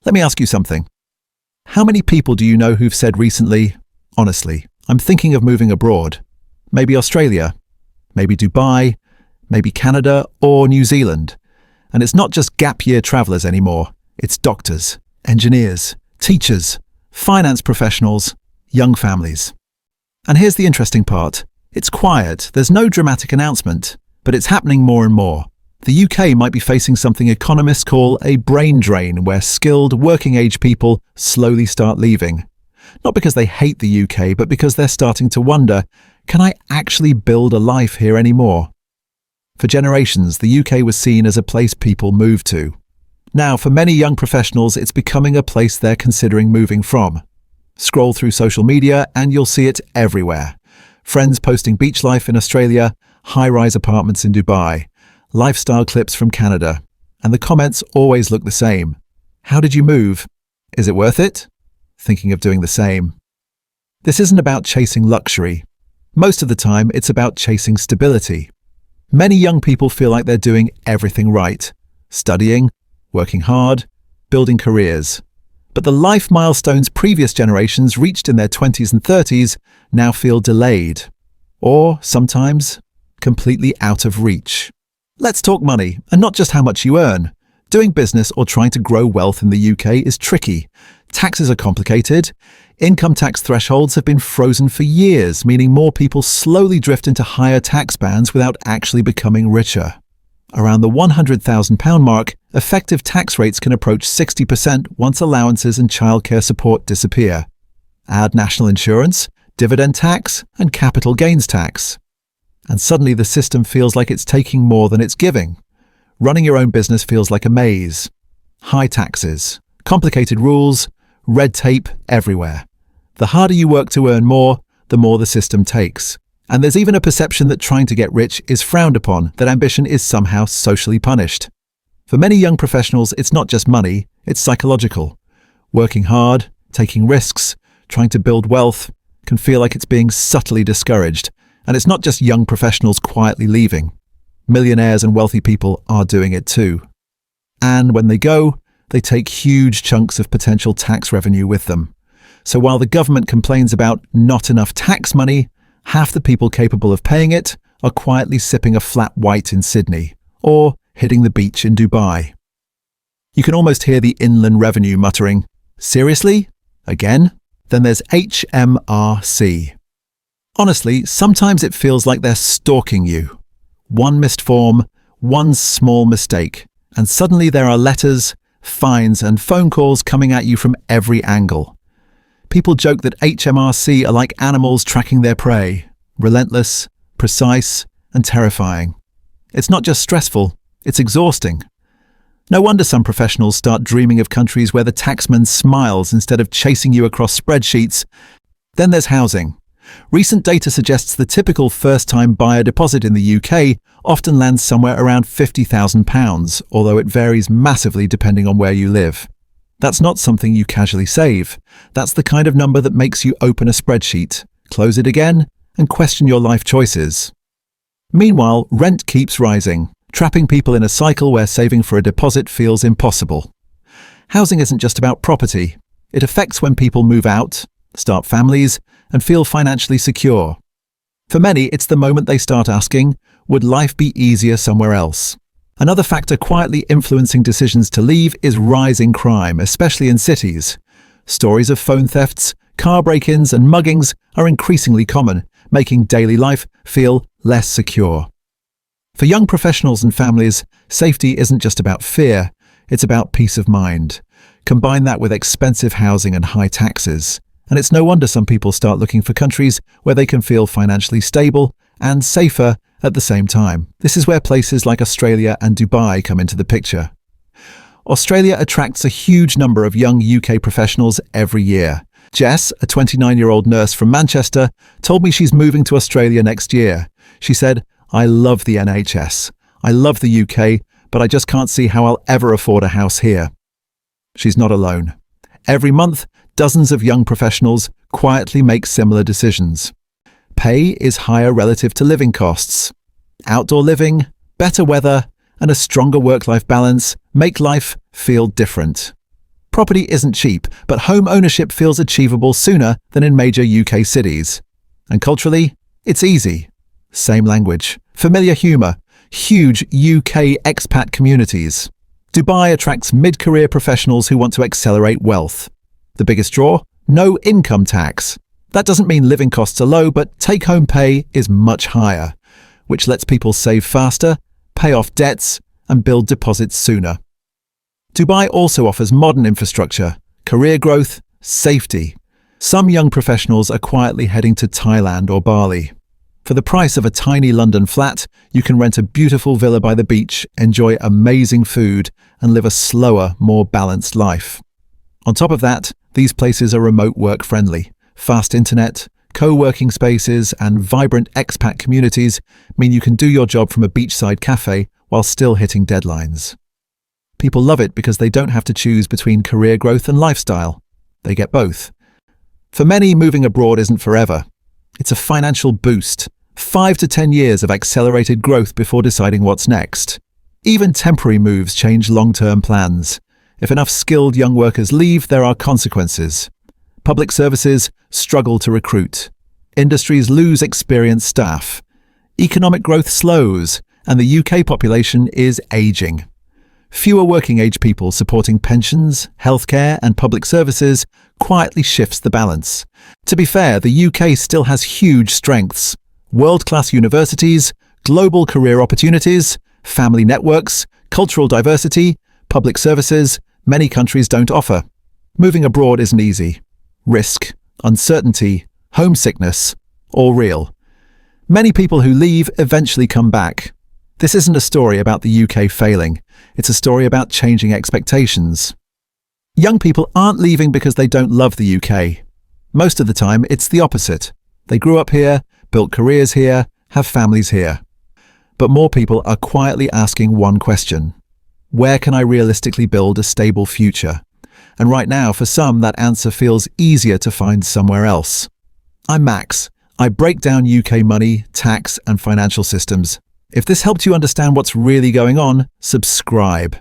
Let me ask you something. How many people do you know who've said recently, honestly, I'm thinking of moving abroad? Maybe Australia, maybe Dubai, maybe Canada or New Zealand. And it's not just gap year travelers anymore. It's doctors, engineers, teachers, finance professionals, young families. And here's the interesting part. It's quiet, there's no dramatic announcement, but it's happening more and more. The UK might be facing something economists call a brain drain, where skilled, working-age people slowly start leaving. Not because they hate the UK, but because they're starting to wonder, can I actually build a life here anymore? For generations, the UK was seen as a place people move to. Now, for many young professionals, it's becoming a place they're considering moving from. Scroll through social media and you'll see it everywhere. Friends posting beach life in Australia, high-rise apartments in Dubai, lifestyle clips from Canada, and the comments always look the same. How did you move? Is it worth it? Thinking of doing the same. This isn't about chasing luxury. Most of the time, it's about chasing stability. Many young people feel like they're doing everything right, studying, working hard, building careers. But the life milestones previous generations reached in their 20s and 30s now feel delayed, or sometimes completely out of reach. Let's talk money, and not just how much you earn. Doing business or trying to grow wealth in the UK is tricky. Taxes are complicated. Income tax thresholds have been frozen for years, meaning more people slowly drift into higher tax bands without actually becoming richer. Around the £100,000 mark, effective tax rates can approach 60% once allowances and childcare support disappear. Add national insurance, dividend tax, and capital gains tax. And suddenly the system feels like it's taking more than it's giving. Running your own business feels like a maze. High taxes, complicated rules, red tape everywhere. The harder you work to earn more, the more the system takes. And there's even a perception that trying to get rich is frowned upon, that ambition is somehow socially punished. For many young professionals, it's not just money, it's psychological. Working hard, taking risks, trying to build wealth can feel like it's being subtly discouraged. And it's not just young professionals quietly leaving. Millionaires and wealthy people are doing it too. And when they go, they take huge chunks of potential tax revenue with them. So while the government complains about not enough tax money, half the people capable of paying it are quietly sipping a flat white in Sydney or hitting the beach in Dubai. You can almost hear the inland revenue muttering, "Seriously? Again?" Then there's HMRC. Honestly, sometimes it feels like they're stalking you. One missed form, one small mistake, and suddenly there are letters, fines, and phone calls coming at you from every angle. People joke that HMRC are like animals tracking their prey, relentless, precise, and terrifying. It's not just stressful, it's exhausting. No wonder some professionals start dreaming of countries where the taxman smiles instead of chasing you across spreadsheets. Then there's housing. Recent data suggests the typical first-time buyer deposit in the UK often lands somewhere around £50,000, although it varies massively depending on where you live. That's not something you casually save. That's the kind of number that makes you open a spreadsheet, close it again, and question your life choices. Meanwhile, rent keeps rising, trapping people in a cycle where saving for a deposit feels impossible. Housing isn't just about property. It affects when people move out, start families, and feel financially secure. For many, it's the moment they start asking, would life be easier somewhere else? Another factor quietly influencing decisions to leave is rising crime, especially in cities. Stories of phone thefts, car break-ins, and muggings are increasingly common, making daily life feel less secure. For young professionals and families, safety isn't just about fear, it's about peace of mind. Combine that with expensive housing and high taxes, and it's no wonder some people start looking for countries where they can feel financially stable and safer at the same time. This is where places like Australia and Dubai come into the picture. Australia attracts a huge number of young UK professionals every year. Jess, a 29-year-old nurse from Manchester, told me she's moving to Australia next year. She said, "I love the NHS. I love the UK, but I just can't see how I'll ever afford a house here." She's not alone. Every month, dozens of young professionals quietly make similar decisions. Pay is higher relative to living costs. Outdoor living, better weather, and a stronger work-life balance make life feel different. Property isn't cheap, but home ownership feels achievable sooner than in major UK cities. And culturally, it's easy. Same language, familiar humour, huge UK expat communities. Dubai attracts mid-career professionals who want to accelerate wealth. The biggest draw? No income tax. That doesn't mean living costs are low, but take-home pay is much higher, which lets people save faster, pay off debts, and build deposits sooner. Dubai also offers modern infrastructure, career growth, safety. Some young professionals are quietly heading to Thailand or Bali. For the price of a tiny London flat, you can rent a beautiful villa by the beach, enjoy amazing food, and live a slower, more balanced life. On top of that, these places are remote work friendly. Fast internet, co-working spaces, and vibrant expat communities mean you can do your job from a beachside cafe while still hitting deadlines. People love it because they don't have to choose between career growth and lifestyle. They get both. For many, moving abroad isn't forever. It's a financial boost, 5 to 10 years of accelerated growth before deciding what's next. Even temporary moves change long-term plans. If enough skilled young workers leave, there are consequences. Public services struggle to recruit. Industries lose experienced staff. Economic growth slows, and the UK population is ageing. Fewer working-age people supporting pensions, healthcare, and public services quietly shifts the balance. To be fair, the UK still has huge strengths. World-class universities, global career opportunities, family networks, cultural diversity, public services many countries don't offer. Moving abroad isn't easy. Risk, uncertainty, homesickness, all real. Many people who leave eventually come back. This isn't a story about the UK failing. It's a story about changing expectations. Young people aren't leaving because they don't love the UK. Most of the time, it's the opposite. They grew up here, built careers here, have families here. But more people are quietly asking one question. Where can I realistically build a stable future? And right now, for some, that answer feels easier to find somewhere else. I'm Max. I break down UK money, tax, and financial systems. If this helped you understand what's really going on, subscribe.